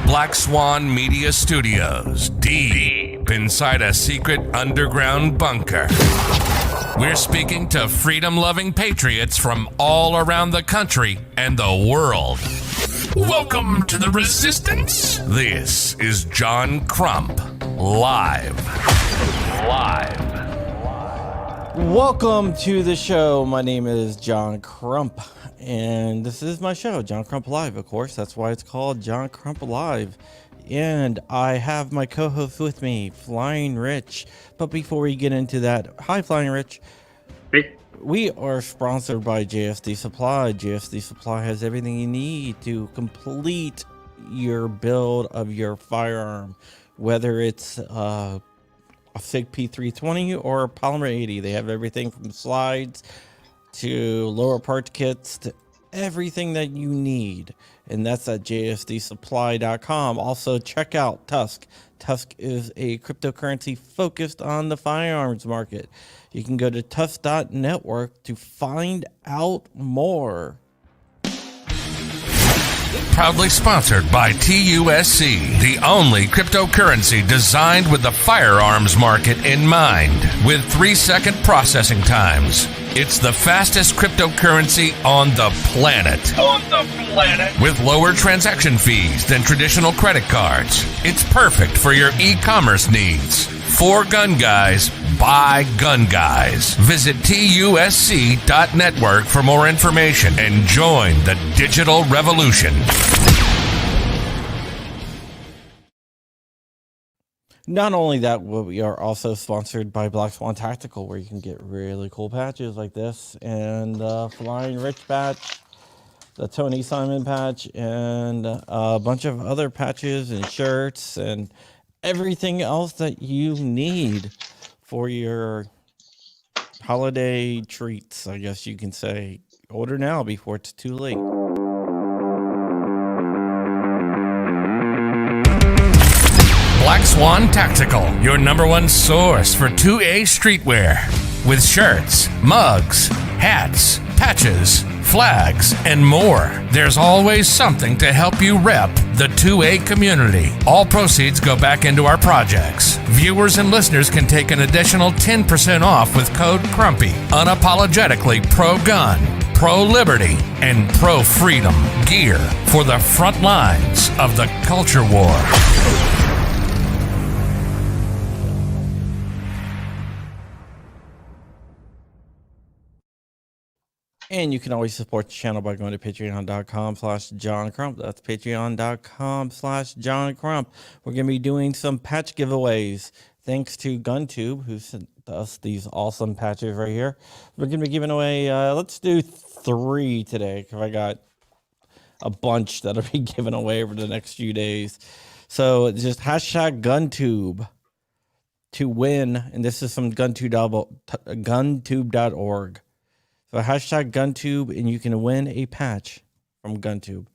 Black Swan Media Studios, deep inside a secret underground bunker. We're speaking to freedom-loving patriots from all around the country and the world. Welcome to the Resistance. This is John Crump, live. Welcome to the show. My name is John Crump, and this is my show, John Crump Live, of course. That's why it's called John Crump Live. And I have my co-host with me, Flying Rich. But before we get into that, hi, Flying Rich. Hey. We are sponsored by JSD Supply. JSD Supply has everything you need to complete your build of your firearm, whether it's a SIG P320 or a Polymer 80. They have everything from slides to lower parts kits to everything that you need, and that's at jsdsupply.com. Also, check out Tusk. Tusk is a cryptocurrency focused on the firearms market. You can go to tusk.network to find out more. Proudly sponsored by TUSC, the only cryptocurrency designed with the firearms market in mind, with 3-second processing times. It's the fastest cryptocurrency on the planet. With lower transaction fees than traditional credit cards. It's perfect for your e-commerce needs. For gun guys, by gun guys. Visit TUSC.network for more information and join the digital revolution. Not only that, we are also sponsored by Black Swan Tactical, where you can get really cool patches like this, and Flying Rich patch, the Tony Simon patch, and a bunch of other patches and shirts and everything else that you need for your holiday treats, I guess you can say. Order now before it's too late. Black Swan Tactical, your #1 source for 2A streetwear. With shirts, mugs, hats, patches, flags, and more. There's always something to help you rep the 2A community. All proceeds go back into our projects. Viewers and listeners can take an additional 10% off with code CRUMPY. Unapologetically pro-gun, pro-liberty, and pro-freedom gear for the front lines of the culture war. And you can always support the channel by going to patreon.com/John Crump. That's patreon.com/John Crump. We're going to be doing some patch giveaways. Thanks to GunTube, who sent us these awesome patches right here. We're going to be giving away, let's do 3 today, because I got a bunch that'll be given away over the next few days. So it's just hashtag GunTube to win. And this is from GunTube.org. So hashtag GunTube, and you can win a patch from GunTube.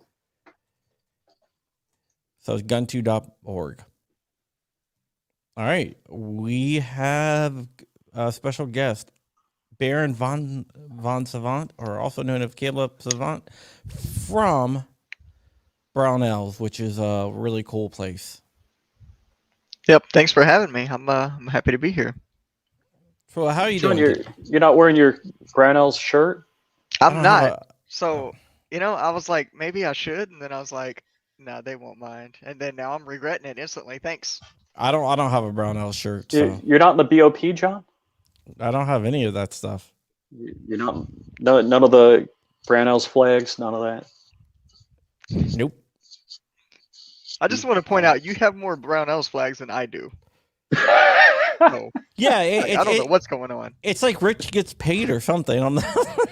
So it's GunTube.org. All right, we have a special guest, Baron von Savant, or also known as Caleb Savant, from Brownells, which is a really cool place. Yep, thanks for having me. I'm happy to be here. So how are you John, doing? you're not wearing your Brownells shirt? I'm not. So, I was like, maybe I should, and then I was like, no, they won't mind. And then now I'm regretting it instantly. Thanks. I don't have a Brownells shirt. So. You're not in the BOP, John? I don't have any of that stuff. You're not none of the Brownells flags, none of that. Nope. I just want to point out you have more Brownells flags than I do. No. Yeah, I don't know what's going on. It's like Rich gets paid or something. I'm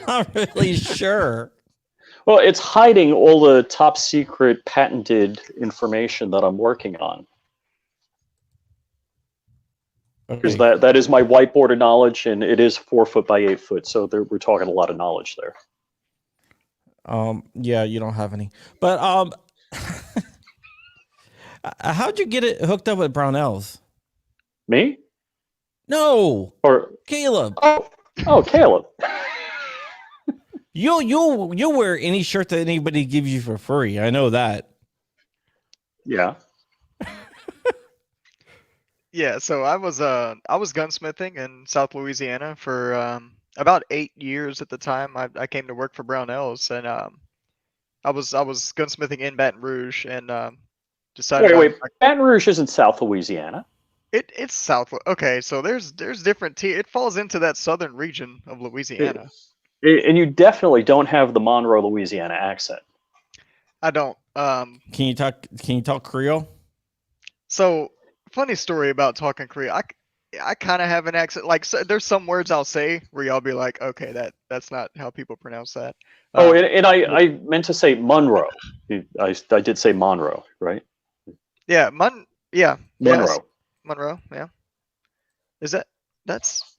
not really sure. Well, it's hiding all the top secret patented information that I'm working on. Because that is my whiteboard of knowledge, and it is 4 foot by 8 foot. So we're talking a lot of knowledge there. Yeah, you don't have any. But how'd you get it hooked up with Brownells? Me? No. Or Caleb. Oh, Caleb. You'll wear any shirt that anybody gives you for free. I know that. Yeah. Yeah, so I was gunsmithing in South Louisiana for about 8 years at the time. I came to work for Brownells, and I was gunsmithing in Baton Rouge, and decided Wait. Baton Rouge isn't South Louisiana. it's south. Okay, so there's different it falls into that southern region of Louisiana. And you definitely don't have the Monroe, Louisiana accent. I don't. Can you talk Creole? So funny story about talking Creole. I kind of have an accent. Like, so, there's some words I'll say where y'all be like, okay, that's not how people pronounce that. And I meant to say Monroe. I did say Monroe, right? Yeah, Monroe. Yes, Monroe. Yeah, is that's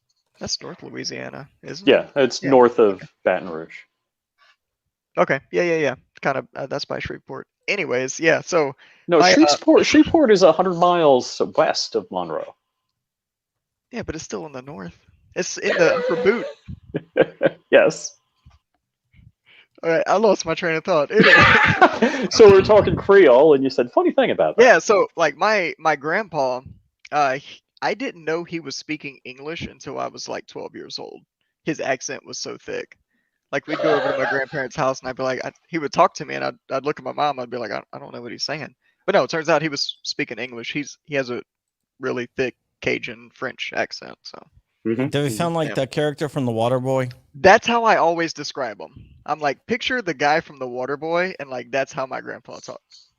North Louisiana, isn't it? Yeah, it's north of Baton Rouge. Okay. Yeah. Kind of. That's by Shreveport. Anyways, yeah. So no, Shreveport is 100 miles west of Monroe. Yeah, but it's still in the north. It's in the upper boot. Yes. All right, I lost my train of thought. Anyway. So we're talking Creole, and you said funny thing about that. Yeah. So like my grandpa, I didn't know he was speaking English until I was like 12 years old. His accent was so thick. Like, we'd go over to my grandparents' house, and I'd be like, he would talk to me, and I'd look at my mom, I'd be like, I don't know what he's saying. But no, it turns out he was speaking English. He has a really thick Cajun French accent. So Does he sound like that character from The Waterboy? That's how I always describe him. I'm like, picture the guy from The Waterboy, and like that's how my grandpa talks.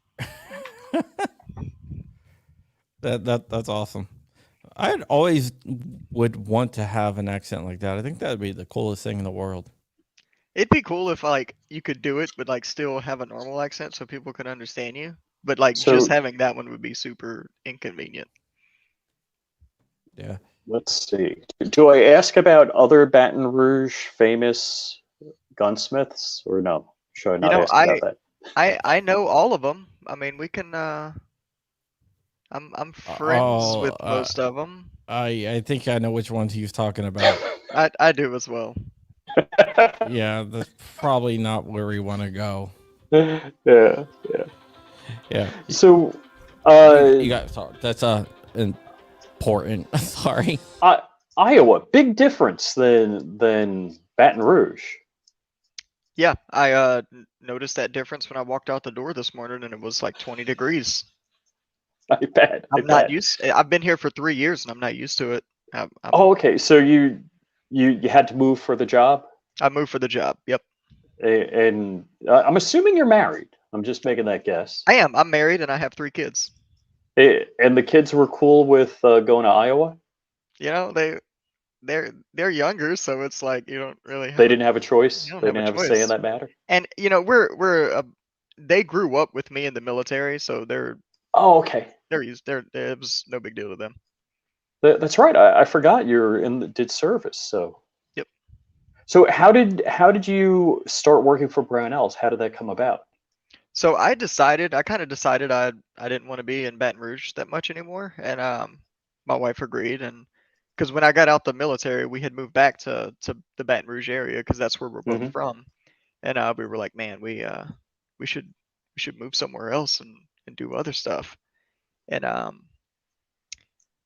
That's awesome. I'd always would want to have an accent like that. I think that'd be the coolest thing in the world. It'd be cool if like you could do it, but like still have a normal accent so people could understand you. But like just having that one would be super inconvenient. Yeah. Let's see. Do I ask about other Baton Rouge famous gunsmiths, or no? Should I not ask about that? I know all of them. I mean, we can. I'm friends with most of them. I think I know which ones he's talking about. I do as well. Yeah, that's probably not where we want to go. Yeah. So, you got that's important. Sorry. Iowa, big difference than Baton Rouge. Yeah, I noticed that difference when I walked out the door this morning, and it was like 20 degrees. I bet. I'm not used. I've been here for 3 years, and I'm not used to it. Okay. So you had to move for the job? I moved for the job. Yep. And I'm assuming you're married. I'm just making that guess. I am. I'm married, and I have 3 kids. And the kids were cool with going to Iowa? You know, they're younger, so it's like you don't really. They didn't have a choice. They didn't have a say in that matter. And you know, they grew up with me in the military, so they're. Oh, okay. It was no big deal to them. That's right. I forgot did service. So. Yep. So how did you start working for Brownells? How did that come about? So I kind of decided I didn't want to be in Baton Rouge that much anymore, and my wife agreed, and because when I got out the military, we had moved back to the Baton Rouge area because that's where we're both from, and we were like, man, we should move somewhere else and do other stuff, and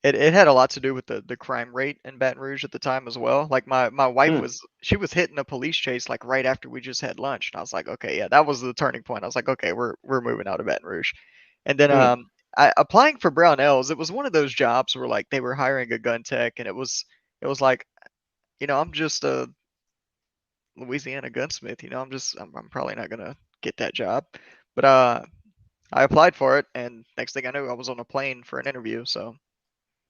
it had a lot to do with the crime rate in Baton Rouge at the time as well. Like my wife was hitting a police chase like right after we just had lunch, and I was like, okay, yeah, that was the turning point. I was like, okay, we're moving out of Baton Rouge, and then applying for Brownells, it was one of those jobs where like they were hiring a gun tech, and it was like, you know, I'm just a Louisiana gunsmith, you know, I'm probably not gonna get that job, but I applied for it, and next thing I knew, I was on a plane for an interview. So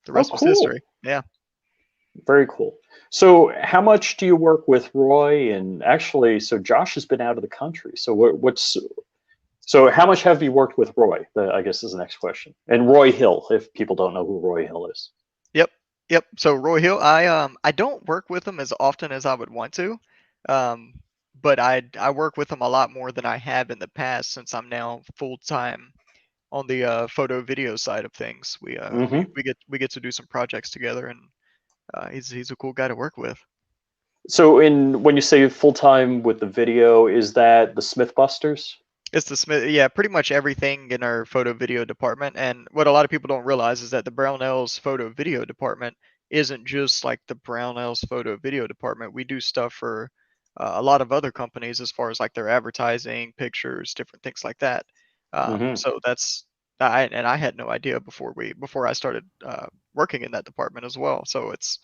the rest was history. Yeah. Very cool. So how much do you work with Roy? And actually, so Josh has been out of the country. So so how much have you worked with Roy? I guess is the next question. And Roy Hill, if people don't know who Roy Hill is. Yep. So Roy Hill, I don't work with him as often as I would want to. But I work with him a lot more than I have in the past, since I'm now full-time on the photo video side of things. We get to do some projects together, and he's a cool guy to work with. So when you say full-time with the video, is that the Smithbusters? It's the Smith, yeah, pretty much everything in our photo video department. And what a lot of people don't realize is that the Brownells photo video department isn't just like the Brownells photo video department. We do stuff for a lot of other companies as far as like their advertising, pictures, different things like that. Hmm. So that's I had no idea before I started working in that department as well. So it's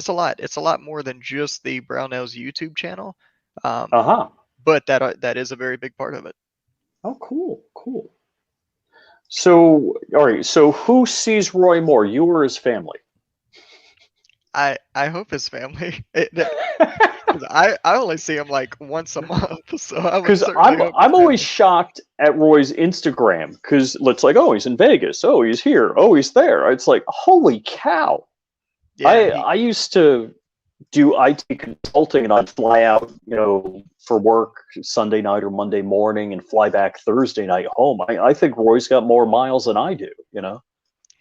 a lot. It's a lot more than just the Brownells YouTube channel. Um, Uh-huh. but that is a very big part of it. Oh, cool, cool. So, all right. So, who sees Roy more, you or his family? I hope his family. 'Cause I only see him like once a month, so I would Because certainly hope his I'm always family. shocked at Roy's Instagram because it's like, oh, he's in Vegas, oh, he's here, oh, he's there. It's like, holy cow! Yeah, I used to do IT consulting, and I'd fly out, for work Sunday night or Monday morning, and fly back Thursday night home. I think Roy's got more miles than I do.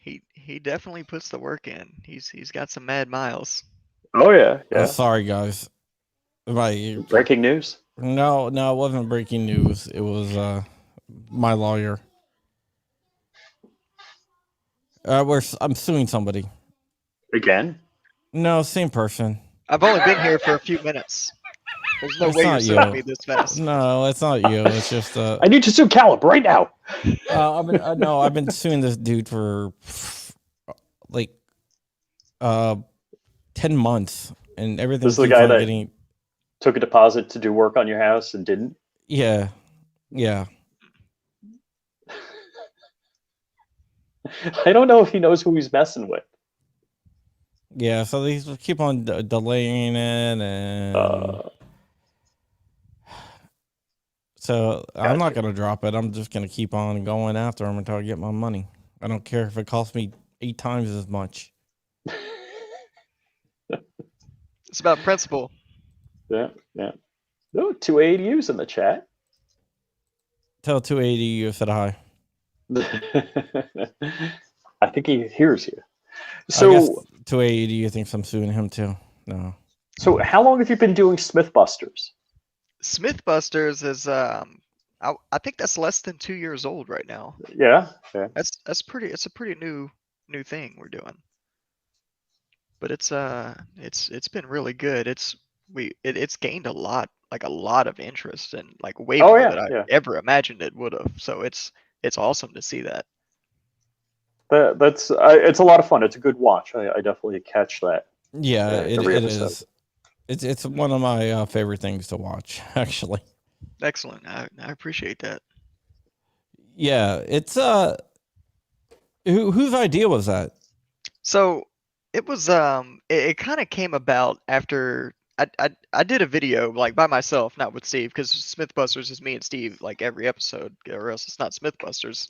he definitely puts the work in. He's got some mad miles. Oh yeah, I'm yeah. sorry, guys. My Breaking news. no, it wasn't breaking news. It was my lawyer. I'm suing somebody. Again? No, same person. I've only been here for a few minutes. There's no It's way you're not suing you. me this fast. No, it's not you. It's just I need to sue Caleb right now. I've been suing this dude for like 10 months, and everything This is the keeps guy on that getting. took a deposit to do work on your house and didn't. Yeah. I don't know if he knows who he's messing with. Yeah, so these keep on delaying it, and so I'm not Gotcha. gonna drop it. I'm just gonna keep on going after him until I get my money. I don't care if it costs me 8 times as much. It's about principle. Yeah, yeah. Oh, 280U's in the chat. Tell 280 you said hi. I think he hears you. I guess So, 280 you thinks I'm suing him too. No. so how long have you been doing Smithbusters? Smithbusters is I think that's less than 2 years old right now. Yeah, yeah. It's a pretty new thing we're doing. But it's been really good. It's gained a lot of interest, and like way Oh more yeah, than I yeah. ever imagined it would have. So it's awesome to see that. It's a lot of fun. It's a good watch. I definitely catch that Yeah, every it episode. is. It's one of my favorite things to watch, actually. Excellent. I appreciate that. Yeah, it's whose idea was that? So it was it kind of came about after I did a video like by myself, not with Steve, because Smithbusters is me and Steve like every episode, or else it's not Smithbusters.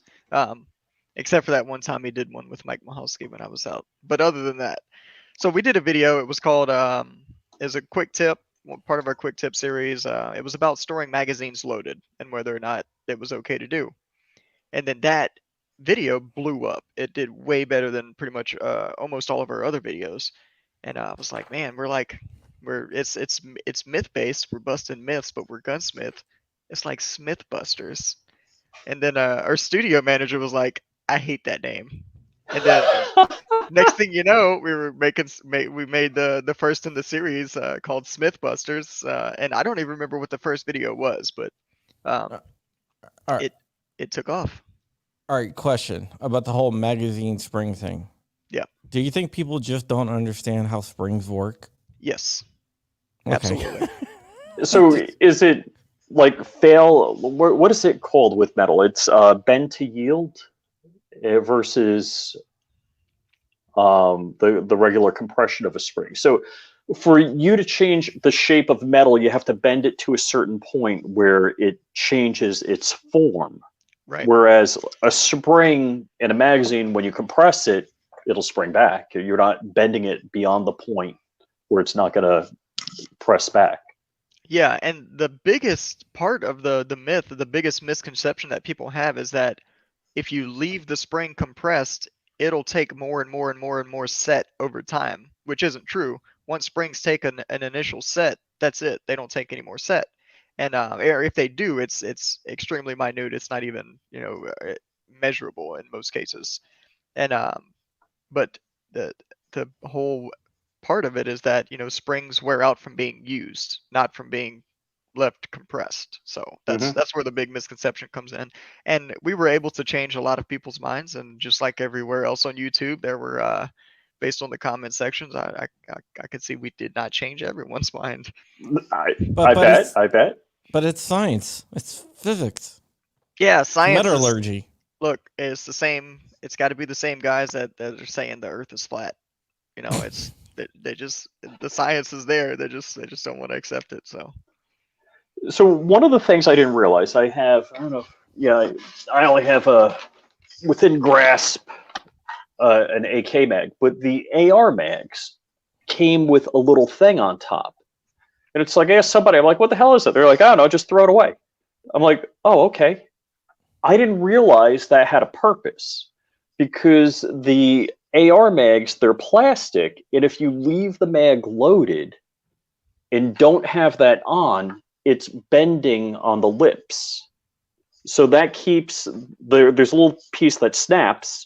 Except for that one time he did one with Mike Mahalski when I was out. But other than that, so we did a video. It was called is a quick tip, part of our quick tip series. It was about storing magazines loaded and whether or not it was okay to do. And then that video blew up. It did way better than pretty much almost all of our other videos. And I was like, man, it's myth based. We're busting myths, but we're gunsmith. It's like Smithbusters. And then our studio manager was like, I hate that name. And then next thing you know, we made the first in the series called Smithbusters. And I don't even remember what the first video was, but All right. it took off. All right, question about the whole magazine spring thing. Yeah. Do you think people just don't understand how springs work? Yes. Okay. Absolutely. So is it like what is it called with metal? It's bend to yield versus the regular compression of a spring. So for you to change the shape of metal, you have to bend it to a certain point where it changes its form. Right. Whereas a spring in a magazine, when you compress it, it'll spring back. You're not bending it beyond the point where it's not going to press back. Yeah, and the biggest part of the myth, the biggest misconception that people have is that if you leave the spring compressed, it'll take more and more and more and more set over time, which isn't true. Once springs take an initial set, that's it. They don't take any more set. and or if they do, it's extremely minute. It's not even measurable in most cases, and but the whole part of it is that springs wear out from being used, not from being left compressed. So Hmm. that's where the big misconception comes in. And we were able to change a lot of people's minds, and just like everywhere else on YouTube, there were based on the comment sections, I could see we did not change everyone's mind. I But bet. it's I bet. but it's science. It's physics. Yeah, It's science is, metallurgy. look, it's the same. It's got to be the same guys that are saying the Earth is flat. It's they just, the science is there. They just don't want to accept it. So one of the things I didn't realize, I don't know. Yeah, I only have a within grasp an AK mag, but the AR mags came with a little thing on top. And it's like, I asked somebody, I'm like, what the hell is it? They're like, I don't know, just throw it away. I'm like, oh, okay. I didn't realize that had a purpose, because the AR mags, they're plastic. And if you leave the mag loaded and don't have that on, it's bending on the lips. So that keeps, there's a little piece that snaps,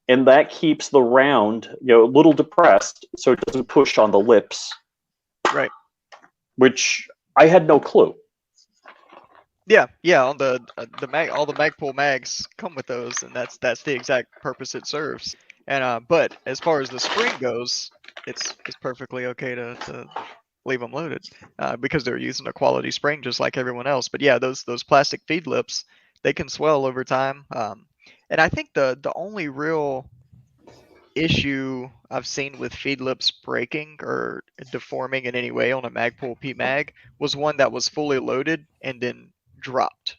and that keeps the round, a little depressed, so it doesn't push on the lips. Right. Which I had no clue. Yeah. On the mag, all the Magpul mags come with those, and that's the exact purpose it serves. And but as far as the spring goes, it's perfectly okay to leave them loaded, because they're using a quality spring just like everyone else. But yeah, those plastic feed lips, they can swell over time. And I think the only real issue I've seen with feed lips breaking or deforming in any way on a Magpul P mag was one that was fully loaded and then dropped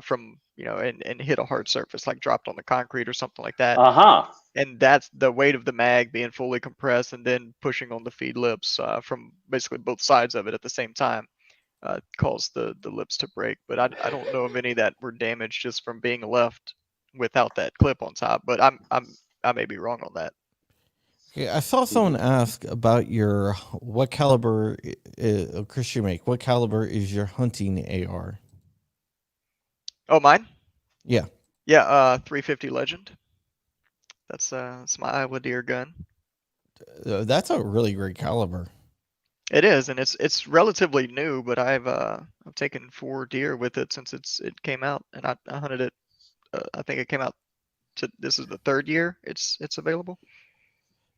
from and hit a hard surface, like dropped on the concrete or something like that. Uh-huh. And that's the weight of the mag being fully compressed and then pushing on the feed lips from basically both sides of it at the same time, caused the lips to break. But I don't know of any that were damaged just from being left without that clip on top. But I may be wrong on that. Okay, I saw someone ask about your what caliber, Chris, you make. What caliber is your hunting AR? Oh, mine? Yeah. Yeah, 350 Legend. That's my Iowa deer gun. That's a really great caliber. It is, and it's relatively new, but I've taken 4 deer with it since it came out, and I hunted it. I think it came out this is the 3rd year it's available.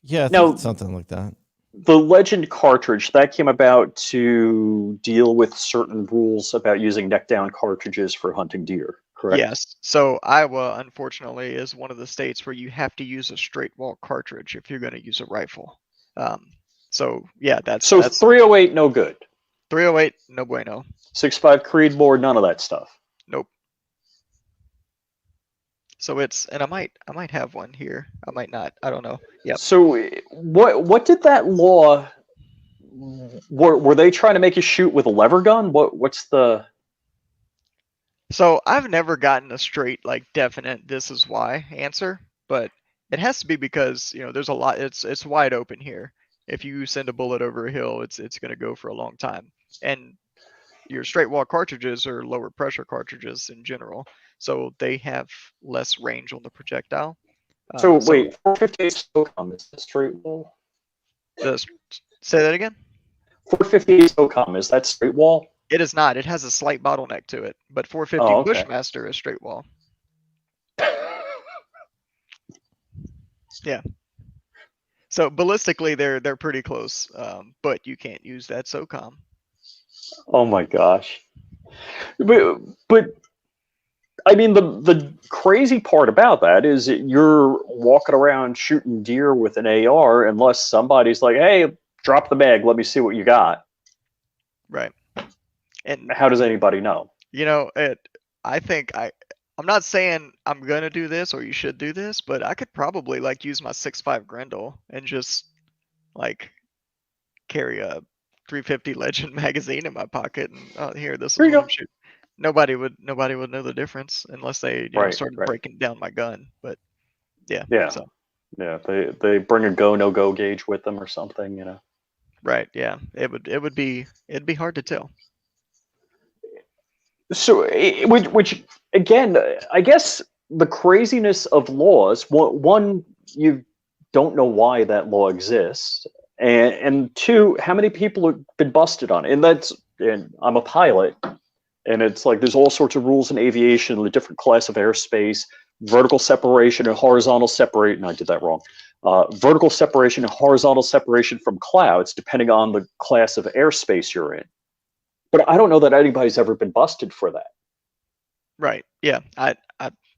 Yeah, I think Now, it's something like that. the Legend cartridge, that came about to deal with certain rules about using neck down cartridges for hunting deer, correct? Yes. So Iowa, unfortunately, is one of the states where you have to use a straight wall cartridge if you're going to use a rifle. So yeah, that's So 308, no good. 308, no bueno. 6.5 Creedmoor, none of that stuff. Nope. So and I might have one here. I might not. I don't know. Yep. So what did that law? Were they trying to make you shoot with a lever gun? What's the? So I've never gotten a straight, like, definite this is why answer, but it has to be because there's a lot. It's wide open here. If you send a bullet over a hill, it's going to go for a long time. And your straight wall cartridges are lower pressure cartridges in general, so they have less range on the projectile. So wait, 458 SOCOM, is that straight wall? Say that again. 458 SOCOM, is that straight wall? It is not. It has a slight bottleneck to it, but 450 Oh, okay. Bushmaster is straight wall. Yeah. So ballistically, they're pretty close, but you can't use that SOCOM. Oh my gosh. But I mean, the crazy part about that is that you're walking around shooting deer with an AR unless somebody's like, hey, drop the mag, let me see what you got. Right. And how does anybody know? I think I'm not saying I'm gonna do this or you should do this, but I could probably use my 6.5 Grendel and just carry a 350 Legend magazine in my pocket and here, this is what I'm shooting. Nobody would know the difference unless they started breaking down my gun. But yeah. So. Yeah, they bring a go no go gauge with them or something, Right. Yeah. It'd be hard to tell. So, which again, I guess the craziness of laws. One, you don't know why that law exists, and two, how many people have been busted on it? And I'm a pilot, and it's like there's all sorts of rules in aviation, the different class of airspace, vertical separation and horizontal separation. No, I did that wrong. Vertical separation and horizontal separation from clouds, depending on the class of airspace you're in. But I don't know that anybody's ever been busted for that. Right. Yeah. I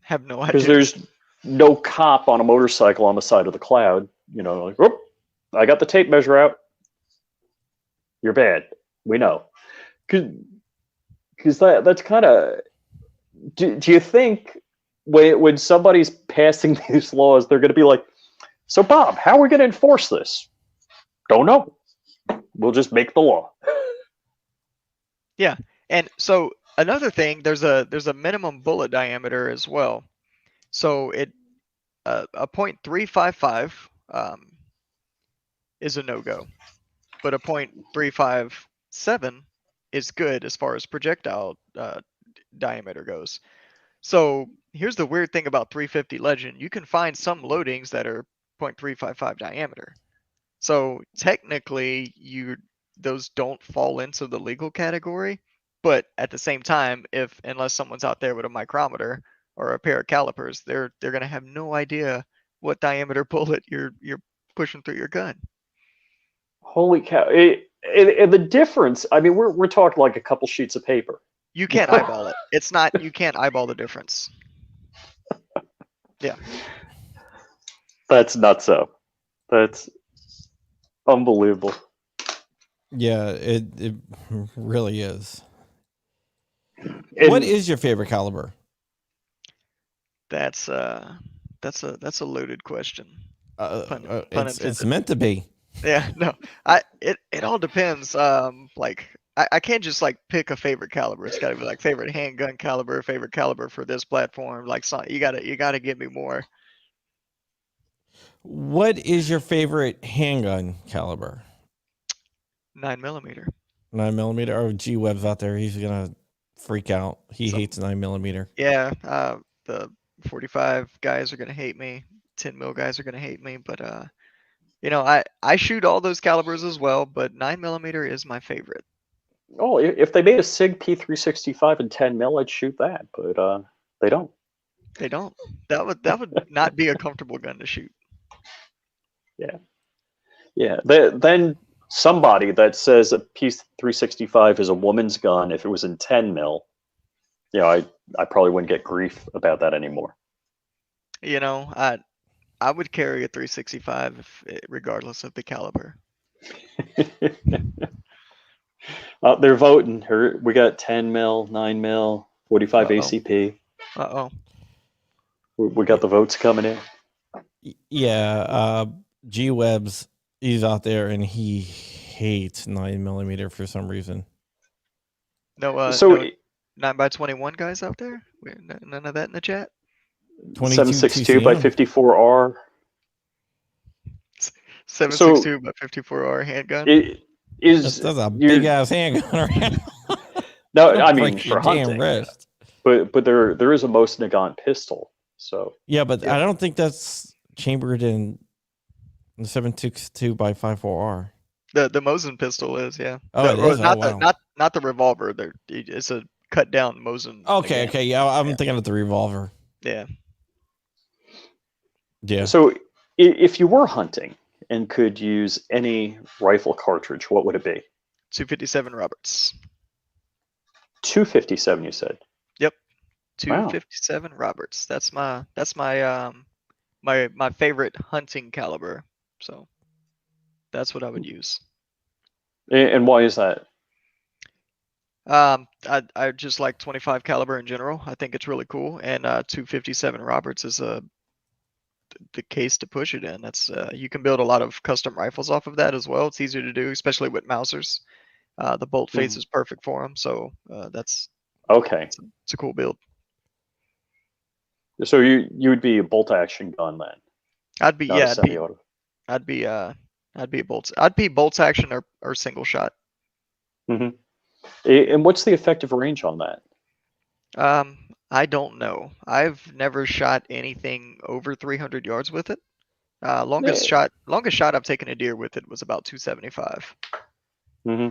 have no Because idea. there's no cop on a motorcycle on the side of the cloud, like, whoop, I got the tape measure out. You're bad. We know. Because that's kind of. Do you think when somebody's passing these laws, they're going to be like, so Bob, how are we going to enforce this? Don't know. We'll just make the law. Yeah. And so another thing, there's a minimum bullet diameter as well. So a .355 is a no-go, but a .357 is good as far as projectile diameter goes. So here's the weird thing about 350 Legend. You can find some loadings that are .355 diameter. So technically those don't fall into the legal category, but at the same time, unless someone's out there with a micrometer or a pair of calipers, they're gonna have no idea what diameter bullet you're pushing through your gun. Holy cow! And the difference. I mean, we're talking like a couple sheets of paper. You can't eyeball it. It's not. You can't eyeball the difference. Yeah. That's nutso. That's unbelievable. Yeah, it really is. And What is your favorite caliber? That's a loaded question. Pun It's intended. meant to be. Yeah, no. It all depends. Like I can't just like pick a favorite caliber. It's gotta be like favorite handgun caliber, favorite caliber for this platform. Like so you gotta give me more. What is your favorite handgun caliber? 9mm. 9mm. Oh, G Web's out there. He's gonna freak out. He hates 9mm. Yeah, the 45 guys are gonna hate me. 10mm guys are gonna hate me, but I shoot all those calibers as well, but 9mm is my favorite. oh, if they made a Sig P365 and 10 mil, I'd shoot that. But they don't. They don't. That would not be a comfortable gun to shoot. Yeah. Then somebody that says a P365 is a woman's gun, if it was in 10 mil, I probably wouldn't get grief about that anymore. I would carry a 365 regardless of the caliber. They're voting. We got 10 mil, 9 mil, 45 Uh-oh. ACP. Uh-oh. We got the votes coming in. Yeah, G Web's he's out there and he hates 9mm for some reason. No, So no 9x21 guys out there? None of that in the chat? 762 by TCM. 54R. 762 by 54R handgun? It is. That's a big ass handgun around. No, It'll I mean break your for hunting. damn wrist. But there is a most Nagant pistol. So Yeah, but I don't think that's chambered in the 762 by 54R. The Mosin pistol is, yeah. Oh, it is? Not Oh, wow. not the revolver. It's a cut down Mosin. Okay, again. okay, yeah, I'm thinking of the revolver. Yeah. Yeah. So if you were hunting and could use any rifle cartridge, what would it be? 257 Roberts. 257, you said. Yep. Wow. 257 Roberts. That's my my favorite hunting caliber. So that's what I would use. And why is that? I just like 25 caliber in general. I think it's really cool, and 257 Roberts is the case to push it in. That's you can build a lot of custom rifles off of that as well. It's easier to do, especially with Mausers. The bolt face is perfect for them, so that's Okay. it's a cool build. So you would be a bolt action gun then? I'd be Not a yeah, semi-auto. I'd be bolts action or single shot. And what's the effective range on that? I don't know. I've never shot anything over 300 yards with it. Longest Yeah. shot I've taken a deer with it was about 275. Hmm.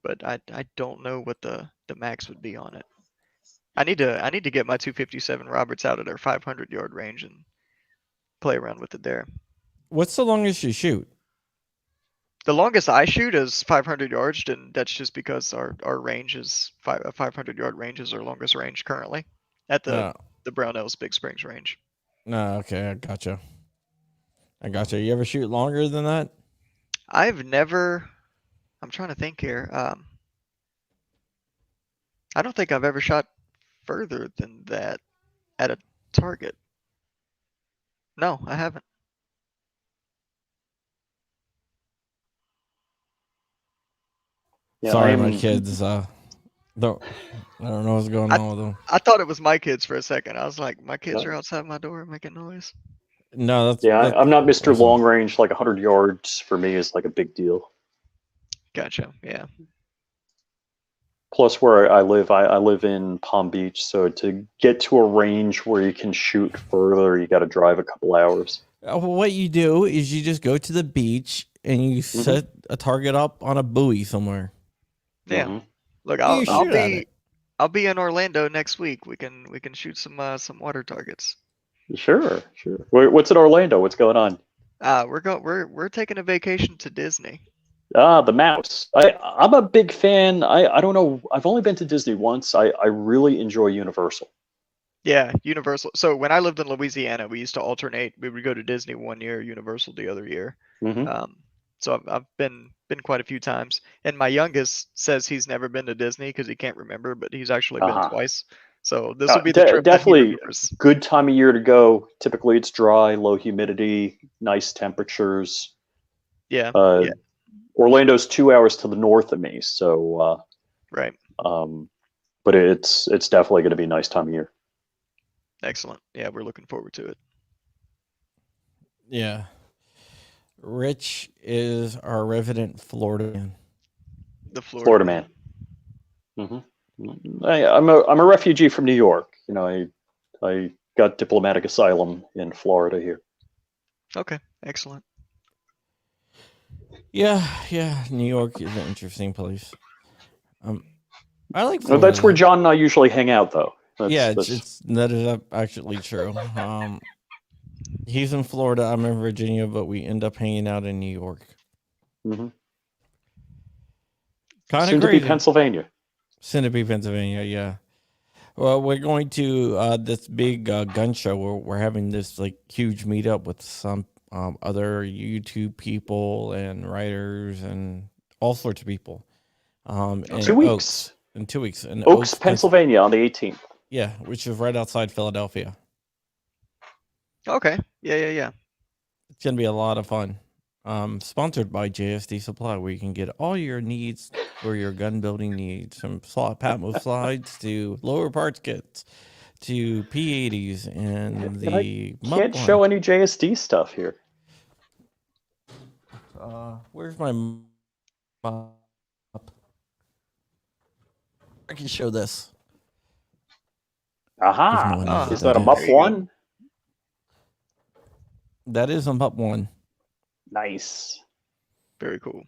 But I don't know what the max would be on it. I need to get my 257 Roberts out at our 500-yard range and play around with it there. What's the longest you shoot? The longest I shoot is 500 yards, and that's just because our range is 500-yard range is our longest range currently at No, the Brownells Big Springs range. no, okay, I gotcha. You ever shoot longer than that? I've never. I'm trying to think here. I don't think I've ever shot further than that at a target. No, I haven't. Yeah, Sorry, my kids. Don't I don't know what's going on with them. I thought it was my kids for a second. I was like, my kids No. are outside my door making noise. No, Yeah, I'm not Mr. awesome. Long Range. Like 100 yards for me is like a big deal. Gotcha. Yeah. Plus, where I live in Palm Beach, so to get to a range where you can shoot further, you got to drive a couple hours. What you do is you just go to the beach and you set a target up on a buoy somewhere. Yeah. Mhm. Look, You shoot at it. I'll be in Orlando next week. We can shoot some water targets. Sure. What's in Orlando? What's going on? We're taking a vacation to Disney. The mouse. I'm a big fan. I don't know. I've only been to Disney once. I really enjoy Universal. Yeah, Universal. So when I lived in Louisiana, we used to alternate. We would go to Disney one year, Universal the other year. Hmm. So I've been quite a few times. And my youngest says he's never been to Disney because he can't remember, but he's actually been twice. So this will be the trip that he Definitely remembers. good time of year to go. Typically, it's dry, low humidity, nice temperatures. Yeah. Yeah. Orlando's 2 hours to the north of me, so Right. but it's definitely going to be a nice time of year. Excellent. Yeah, we're looking forward to it. Yeah. Rich is our resident Florida man. The Florida man. Mm-hmm. I'm a refugee from New York. You know, I got diplomatic asylum in Florida here. Okay, excellent. Yeah. New York is an interesting place. I like No, Florida. that's where John and I usually hang out, though. That is actually true. He's in Florida. I'm in Virginia, but we end up hanging out in New York. Mm-hmm. Kind Soon of to crazy. be Pennsylvania. Soon to be Pennsylvania. Yeah. Well, we're going to this big gun show where we're having this like huge meetup with some other YouTube people and writers and all sorts of people. In 2 weeks. Oaks. In 2 weeks. In Oaks, Pennsylvania, on the 18th. Yeah, which is right outside Philadelphia. Okay. Yeah. It's gonna be a lot of fun. Sponsored by JSD Supply, where you can get all your needs for your gun building needs, from Patmo slides to lower parts kits to P80s and the. Can't show any JSD stuff here. Where's my map? I can show this. Aha! Is that a MUP 1? That is a MUP 1. Nice. Very cool.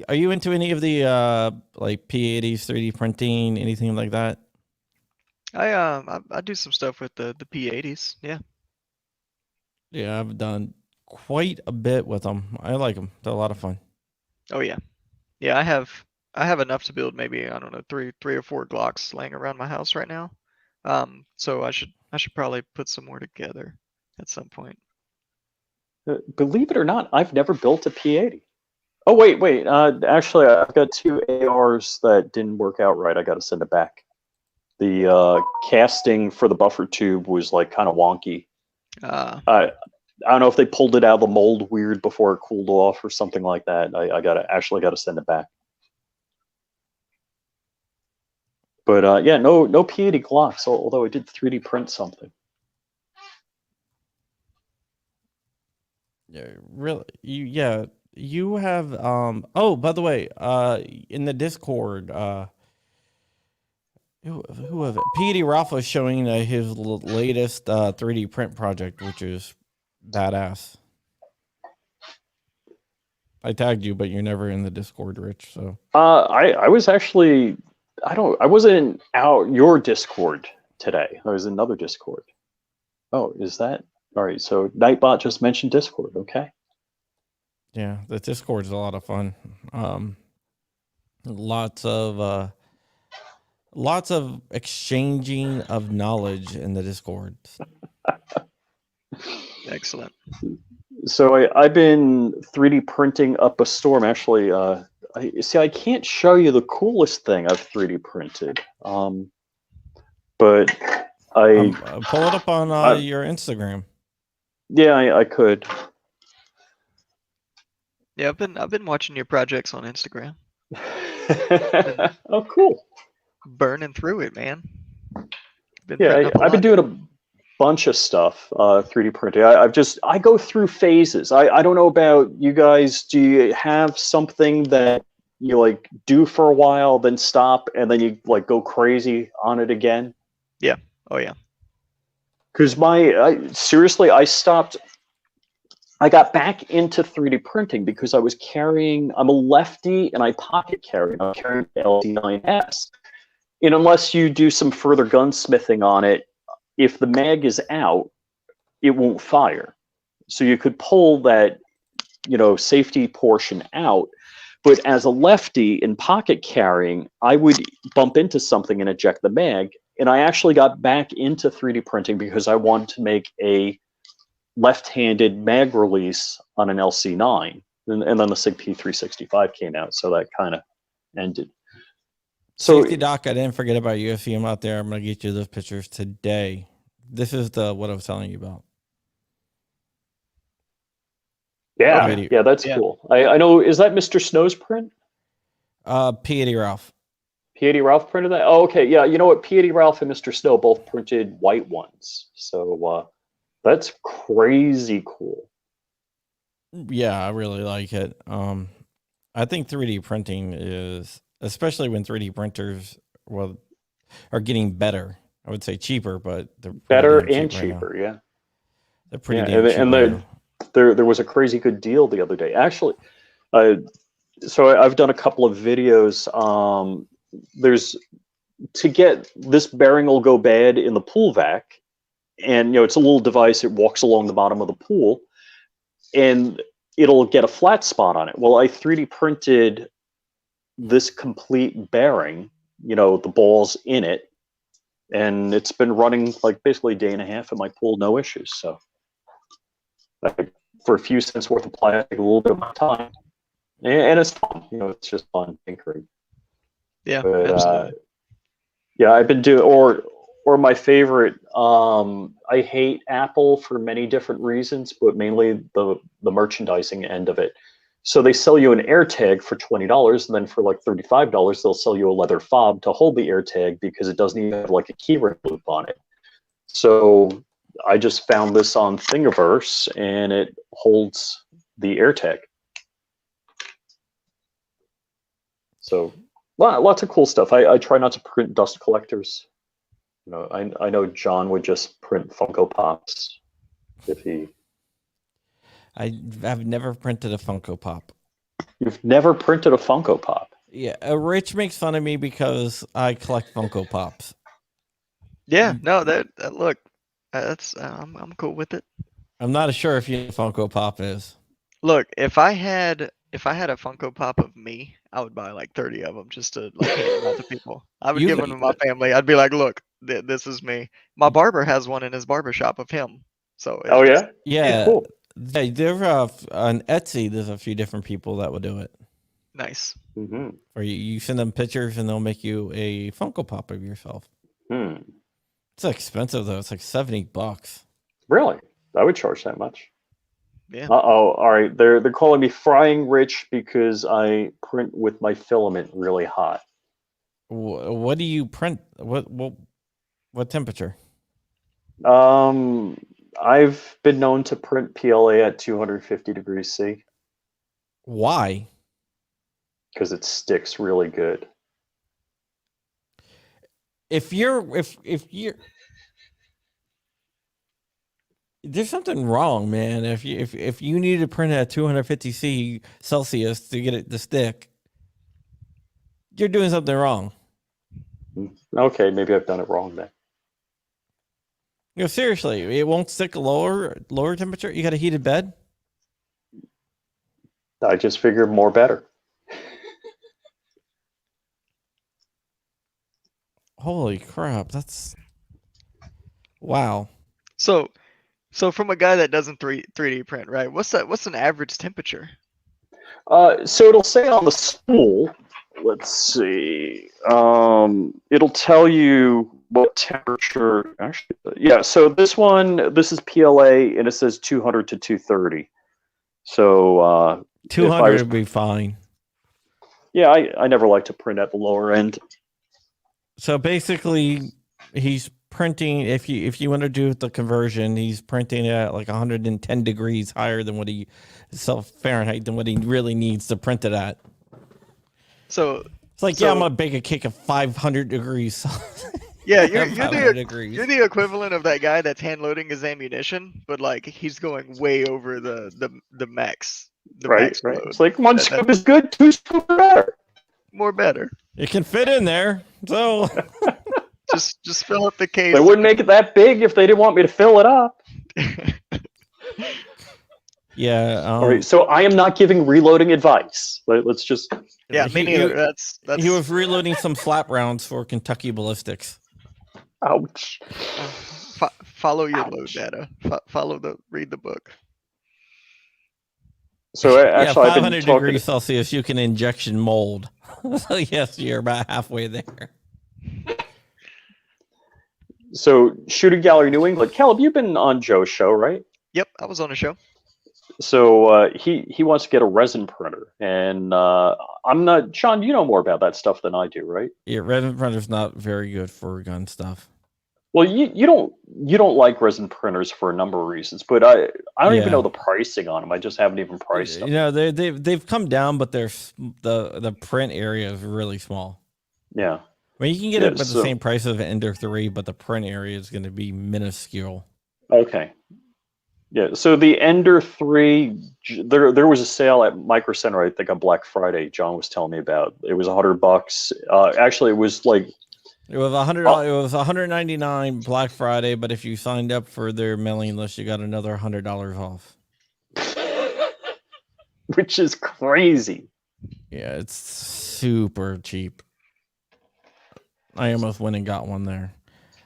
Are you into any of the like P80s, 3D printing, anything like that? I do some stuff with the P80s. Yeah. Yeah, I've done quite a bit with them. I like them. They're a lot of fun. Oh yeah. Yeah, I have enough to build maybe, I don't know, three or four Glocks laying around my house right now. So I should probably put some more together at some point. Believe it or not, I've never built a P80. Oh, wait. Actually, I've got 2 ARs that didn't work out right. I got to send it back. The casting for the buffer tube was like kind of wonky. I don't know if they pulled it out of the mold weird before it cooled off or something like that. I got to send it back. But yeah, no P80 Glocks. Although I did 3D print something. Yeah, really. You have oh, by the way, in the Discord, Who was it? P.D. Ralph was showing his latest 3D print project, which is badass. I tagged you, but you're never in the Discord, Rich. So I was actually I wasn't out your Discord today. I was in another Discord. Oh, is that all right? So Nightbot just mentioned Discord. Okay. yeah, the Discord's a lot of fun. Lots of exchanging of knowledge in the Discord. Excellent. So I've been 3D printing up a storm. Actually, I can't show you the coolest thing I've 3D printed. But I pull it up on your Instagram. Yeah, I could. Yeah, I've been watching your projects on Instagram. Oh, cool. Burning through it, man. Yeah, I've been doing a bunch of stuff 3D printing. I go through phases. I don't know about you guys. Do you have something that you like do for a while, then stop, and then you like go crazy on it again? Yeah. Oh yeah. Because seriously, I stopped. I got back into 3D printing because I'm a lefty and I pocket carry. I'm carrying the LD9S. And unless you do some further gunsmithing on it, if the mag is out, it won't fire. So you could pull that, safety portion out. But as a lefty in pocket carrying, I would bump into something and eject the mag. And I actually got back into 3D printing because I wanted to make a left-handed mag release on an LC9. And then the SIG P365 came out, so that kind of ended. So, Safety Doc, I didn't forget about you. If you out there, I'm going to get you those pictures today. This is what I was telling you about. Yeah, that's cool. I know. Is that Mr. Snow's print? P.A.D. Ralph. P.A.D. Ralph printed that? Oh, okay. Yeah, you know what? P.A.D. Ralph and Mr. Snow both printed white ones. So that's crazy cool. Yeah, I really like it. I think 3D printing is, especially when 3D printers are getting better. I would say cheaper, but they're better and cheaper. Yeah, they're pretty damn cheap. And there was a crazy good deal the other day. Actually, so I've done a couple of videos. There's to get this bearing will go bad in the pool vac, and it's a little device. It walks along the bottom of the pool, and it'll get a flat spot on it. Well, I 3D printed this complete bearing, the balls in it, and it's been running like basically a day and a half at my pool, no issues. So for a few cents worth of play, I take a little bit of my time, and it's fun. It's just fun tinkering. Yeah, but, absolutely. Yeah, I've been doing or my favorite. I hate Apple for many different reasons, but mainly the merchandising end of it. So they sell you an AirTag for $20, and then for like $35, they'll sell you a leather fob to hold the AirTag because it doesn't even have like a keyring loop on it. So I just found this on Thingiverse, and it holds the AirTag. So lots of cool stuff. I try not to print dust collectors. I know John would just print Funko Pops if he. I've never printed a Funko Pop. You've never printed a Funko Pop? Yeah, Rich makes fun of me because I collect Funko Pops. Yeah, no, that look, that's I'm cool with it. I'm not sure if you know what Funko Pop is. Look, if I had a Funko Pop of me, I would buy like 30 of them just to like hand them out to people. I would give them to my family. I'd be like, look, this is me. My barber has one in his barber shop of him. So oh yeah, yeah. Cool. There on Etsy. There's a few different people that will do it. Nice. Mm-hmm. Or you send them pictures and they'll make you a Funko Pop of yourself. It's expensive though. It's like $70. Really? I would charge that much. Yeah. All right. They're calling me Frying Rich because I print with my filament really hot. What do you print? What temperature? I've been known to print PLA at 250 degrees C. Why? Because it sticks really good. if you're there's something wrong, man. If you need to print at 250 Celsius to get it to stick, you're doing something wrong. Okay, maybe I've done it wrong then. Seriously, it won't stick lower temperature. You got a heated bed. I just figured more better. Holy crap! That's wow. So from a guy that doesn't 3D print, right? What's an average temperature? So it'll say on the spool. Let's see. It'll tell you what temperature. Actually, yeah. So this is PLA, and it says 200 to 230. So 200 would be fine. Yeah, I never like to print at the lower end. So basically, he's printing. If you want to do the conversion, he's printing at like 110 degrees higher than what Fahrenheit than what he really needs to print it at. So it's like, I'm gonna bake a cake at 500 degrees. Yeah, you're the equivalent of that guy that's hand loading his ammunition, but like he's going way over the max. Right. It's like one scoop is good, two scoops are better. More better. It can fit in there, so just fill up the case. They wouldn't make it that big if they didn't want me to fill it up. Yeah. All right. So I am not giving reloading advice. Let's just. Yeah, me neither. That's. He was reloading some flap rounds for Kentucky ballistics. Ouch. Follow your load data. Read the book. So actually, 500 degrees Celsius, you can injection mold. So yes, you're about halfway there. So Shooting Gallery New England, Caleb, you've been on Joe's show, right? Yep, I was on a show. So he wants to get a resin printer, and I'm not. Sean, you know more about that stuff than I do, right? Yeah, resin printer's not very good for gun stuff. Well, you don't like resin printers for a number of reasons, but I don't even know the pricing on them. I just haven't even priced them. You know, they've come down, but the print area is really small. Yeah. I mean, you can get it at the same price of an Ender 3, but the print area is going to be minuscule. Okay. Yeah. So the Ender 3, there was a sale at Micro Center, I think, on Black Friday. John was telling me about. It was $100. Actually, it was like. It was $100. It was $199 Black Friday, but if you signed up for their mailing list, you got another $100 off. Which is crazy. Yeah, it's super cheap. I almost went and got one there.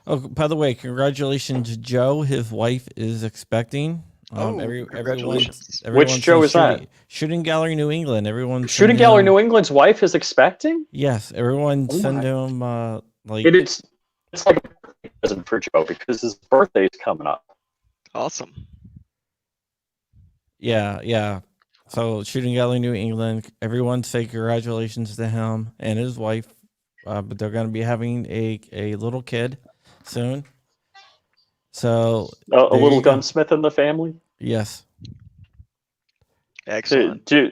Oh, by the way, congratulations, Joe. His wife is expecting. Congratulations. Which Joe is that? Shooting Gallery New England. Shooting Gallery New England's wife is expecting? Yes, everyone send him it's like a present for Joe because his birthday is coming up. Awesome. Yeah. So Shooting Gallery New England, everyone say congratulations to him and his wife. But they're going to be having a little kid soon. So a little gunsmith in the family? Yes. Excellent. Do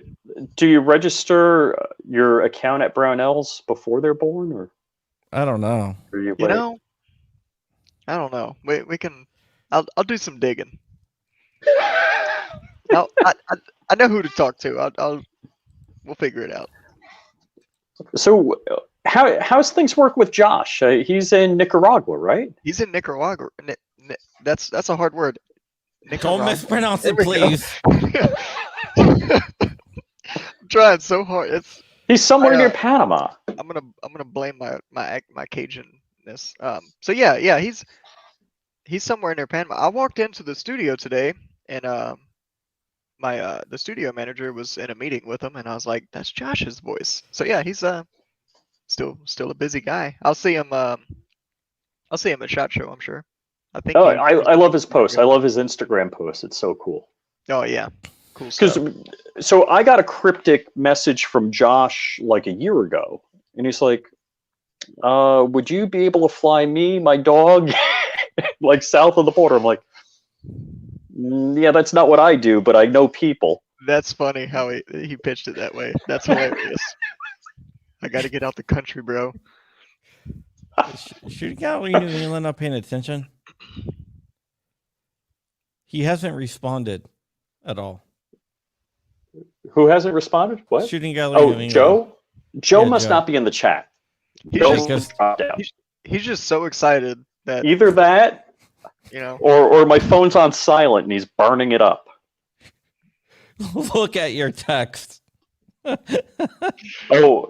you register your account at Brownells before they're born, or? I don't know. You know, I don't know. We can. I'll do some digging. I know who to talk to. We'll figure it out. So how's things work with Josh? He's in Nicaragua, right? He's in Nicaragua. That's a hard word. Nicaragua. Don't mispronounce it, please. I'm trying so hard. He's somewhere near Panama. I'm gonna blame my Cajunness. So yeah, he's somewhere near Panama. I walked into the studio today, and the studio manager was in a meeting with him, and I was like, "That's Josh's voice." So yeah, he's still a busy guy. I'll see him at SHOT Show, I'm sure. I think. Oh, I love his posts. I love his Instagram posts. It's so cool. Oh yeah, cool stuff. So I got a cryptic message from Josh like a year ago, and he's like, "Would you be able to fly me, my dog, like south of the border?" I'm like, "Yeah, that's not what I do, but I know people." That's funny how he pitched it that way. That's hilarious. I got to get out the country, bro. Shooting gallery, you're not paying attention. He hasn't responded at all. Who hasn't responded? What? Shooting gallery. Oh, Joe. Joe Yeah, must Joe. not be in the chat. He's Joe's just, dropped out. he's just so excited that, Either that, you know. or my phone's on silent and he's burning it up. Look at your text. Oh.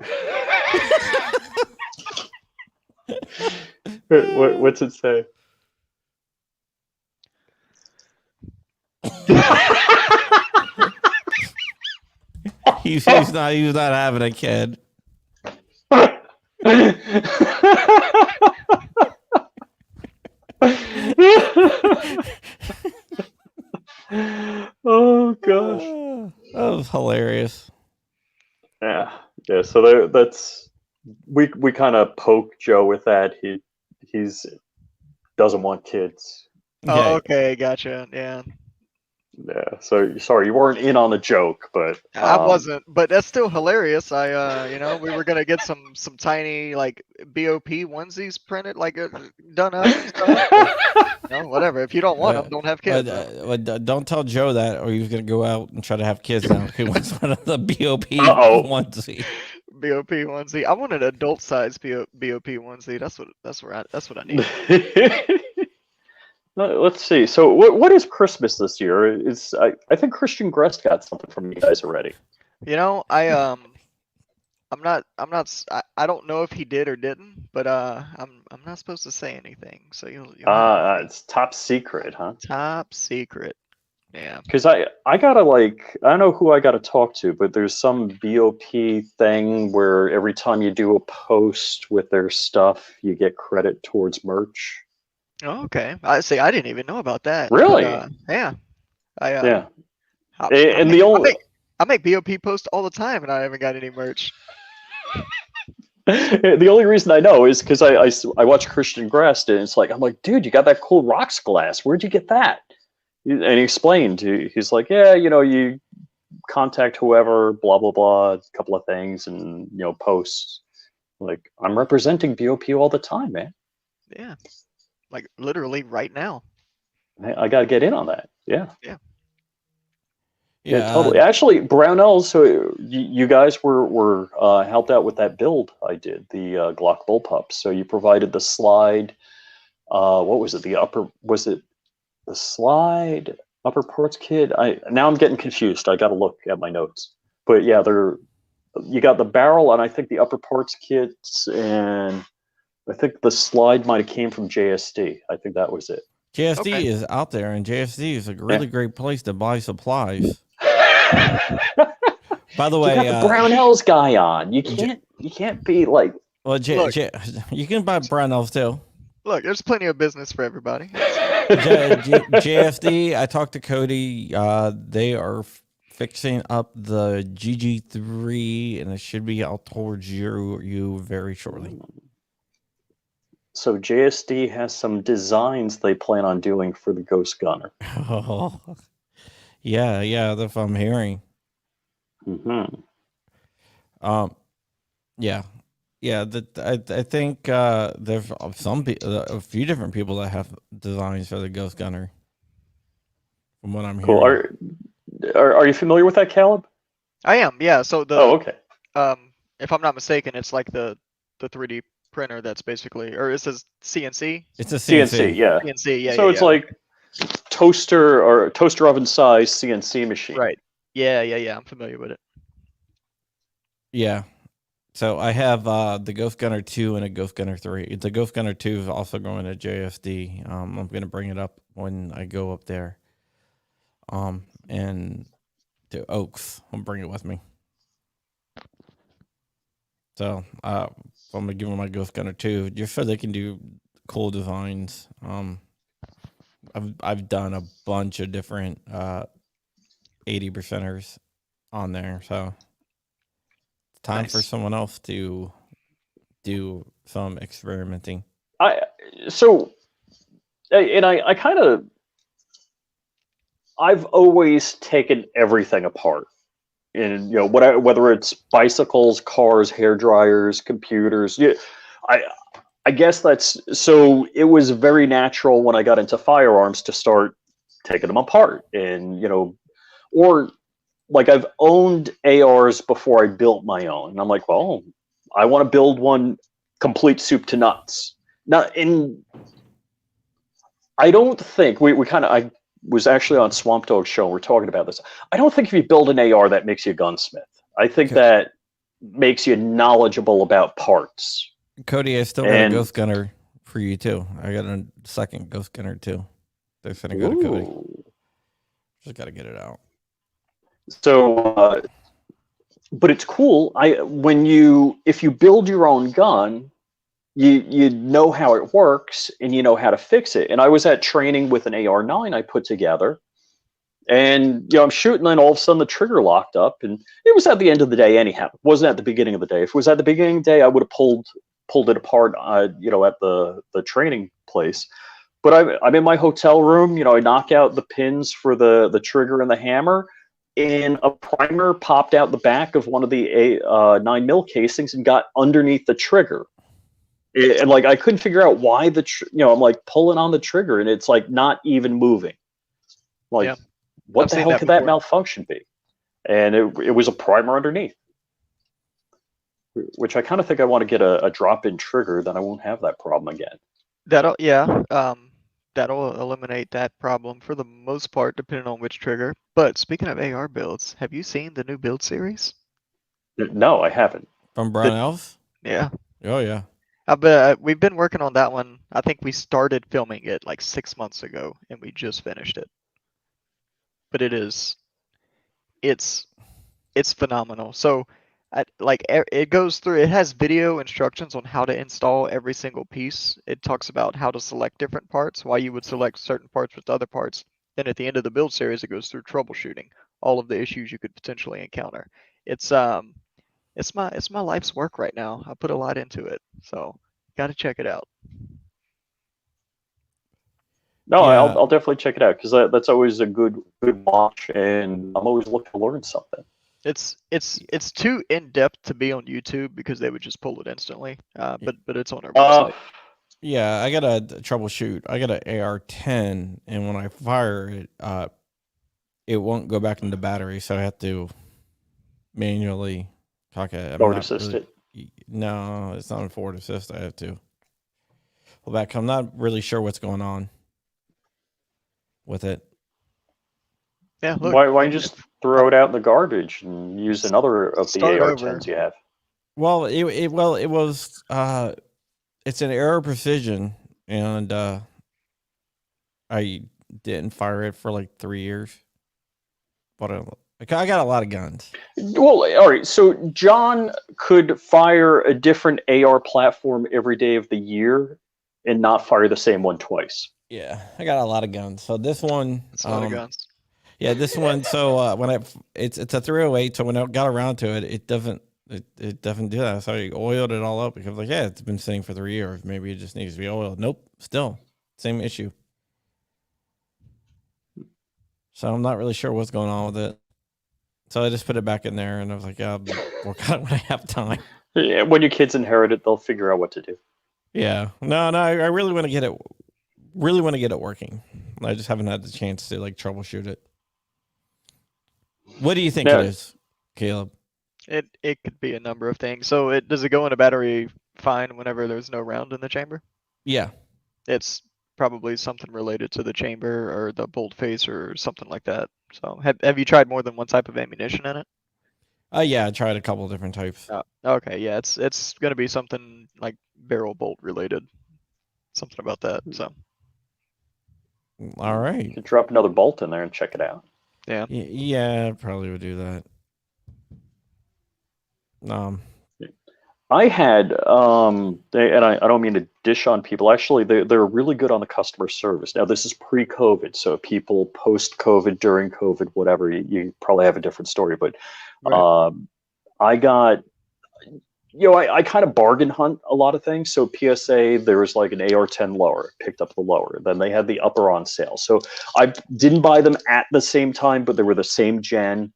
What's it say? He's not having a kid. Oh gosh. That was hilarious. Yeah. So that's we kind of poke Joe with that. He's doesn't want kids. Oh, okay, gotcha. Yeah. Yeah. So sorry, you weren't in on the joke, but I wasn't, but that's still hilarious. We were gonna get some tiny like BOP onesies printed, like done up and stuff. Whatever. If you don't want them, don't have kids. Don't tell Joe that, or he's gonna go out and try to have kids now. He wants one of the BOP onesie. BOP onesie. I want an adult size BOP onesie. That's what I need. Let's see. So what is Christmas this year? I think Christian Grest got something from you guys already. I don't know if he did or didn't, but I'm not supposed to say anything. So you'll it's top secret, huh? Top secret. Yeah. Because I gotta I don't know who I gotta talk to, but there's some BOP thing where every time you do a post with their stuff, you get credit towards merch. Oh, okay. I didn't even know about that. Really? But, yeah. Yeah. I make BOP posts all the time, and I haven't got any merch. The only reason I know is because I watch Christian Grest, and I'm like, dude, you got that cool rocks glass. Where'd you get that? And he explained. He's like, yeah, you contact whoever, blah blah blah, a couple of things, and posts. Like, I'm representing BOP all the time, man. Yeah. Like literally right now. I gotta get in on that. Yeah. Yeah. Yeah, totally. Actually, Brownells, so you guys were helped out with that build I did, the Glock bullpup. So you provided the slide. What was it? Was it the slide upper ports kit? Now I'm getting confused. I got to look at my notes. But yeah, you got the barrel and I think the upper ports kits, and I think the slide might have came from JSD. I think that was it. JSD is out there, and JSD is a really great place to buy supplies. By the way, you got the Brownells guy on. You can't be like. Well, you can buy Brownells too. Look, there's plenty of business for everybody. JFD. I talked to Cody. They are fixing up the GG3, and it should be out towards you very shortly. So JSD has some designs they plan on doing for the Ghost Gunner. Oh, yeah, that's what I'm hearing. Mm-hmm. Yeah. I think there's a few different people that have designs for the Ghost Gunner. From what I'm hearing. Cool. Are you familiar with that, Caleb? I am. Yeah. So okay. If I'm not mistaken, it's like the 3D printer that's basically, or it says CNC. It's a CNC. Yeah. CNC. Yeah. So it's like toaster oven size CNC machine. Right. Yeah. I'm familiar with it. Yeah. So I have the Ghost Gunner 2 and a Ghost Gunner 3. The Ghost Gunner 2 is also going to JFD. I'm going to bring it up when I go up there. And to Oaks, I'll bring it with me. So I'm going to give them my Ghost Gunner 2 just so they can do cool designs. I've done a bunch of different 80%ers on there, so it's time for someone else to do some experimenting. I've always taken everything apart, and whether it's bicycles, cars, hair dryers, computers. I guess that's so. It was very natural when I got into firearms to start taking them apart, and or like I've owned ARs before I built my own, and I'm like, well, I want to build one complete soup to nuts. Not in. I don't think we kind of. I was actually on Swamp Dog's show. And we're talking about this. I don't think if you build an AR that makes you a gunsmith. I think that makes you knowledgeable about parts. Cody, I still got a ghost gunner for you too. I got a second ghost gunner too. They're sending go to Cody. Just got to get it out. So, but it's cool. If you build your own gun, you know how it works and you know how to fix it. And I was at training with an AR-9 I put together, and I'm shooting, and all of a sudden the trigger locked up, and it was at the end of the day anyhow. It wasn't at the beginning of the day. If it was at the beginning of the day, I would have pulled it apart, at the training place. But I'm in my hotel room. I knock out the pins for the trigger and the hammer, and a primer popped out the back of one of the 9mm casings and got underneath the trigger. And like I couldn't figure out why I'm like pulling on the trigger and it's like not even moving. Like, what the hell could that malfunction be? And it was a primer underneath. Which I kind of think I want to get a drop-in trigger, then I won't have that problem again. That'll eliminate that problem for the most part, depending on which trigger. But speaking of AR builds, have you seen the new build series? No, I haven't. From Brown Elf? Yeah. Oh yeah. We've been working on that one. I think we started filming it like 6 months ago, and we just finished it. But it's phenomenal. So, it goes through. It has video instructions on how to install every single piece. It talks about how to select different parts, why you would select certain parts with other parts. Then at the end of the build series, it goes through troubleshooting all of the issues you could potentially encounter. It's my life's work right now. I put a lot into it, so got to check it out. No, yeah. I'll definitely check it out because that's always a good watch, and I'm always looking to learn something. It's too in depth to be on YouTube because they would just pull it instantly. But it's on our website. Yeah, I got a troubleshoot. I got an AR-10, and when I fire it, it won't go back into battery, so I have to manually cock it. Forward assist it. No, it's not a forward assist. I have to pull back. I'm not really sure what's going on with it. Yeah, look, why don't you just throw it out in the garbage and use another of the AR-10s you have? Well, it was it's an Aero Precision, and I didn't fire it for like 3 years. But I got a lot of guns. Well, all right. So John could fire a different AR platform every day of the year and not fire the same one twice. Yeah, I got a lot of guns. So this one, it's a lot of guns. Yeah, this one. So when it's a 308. So when I got around to it, it doesn't do that. So I oiled it all up because it's been sitting for 3 years. Maybe it just needs to be oiled. Nope, still same issue. So I'm not really sure what's going on with it. So I just put it back in there, and I was like, "I'll work on it when I have time." Yeah, when your kids inherit it, they'll figure out what to do. Yeah, no, I really want to get it. Really want to get it working. I just haven't had the chance to troubleshoot it. What do you think it is, Caleb? It could be a number of things. So does it go in a battery fine whenever there's no round in the chamber? Yeah. It's probably something related to the chamber or the bolt face or something like that. So have you tried more than one type of ammunition in it? Yeah, I tried a couple of different types. Okay, yeah, it's gonna be something like barrel bolt related. Something about that. So all right. You could drop another bolt in there and check it out. Yeah. Yeah, I probably would do that. I had, and I don't mean to dish on people. Actually, they're really good on the customer service. Now, this is pre-COVID, so people post-COVID, during COVID, whatever, you probably have a different story. But right. I got, I kind of bargain hunt a lot of things. So PSA, there was like an AR-10 lower, picked up the lower. Then they had the upper on sale. So I didn't buy them at the same time, but they were the same gen.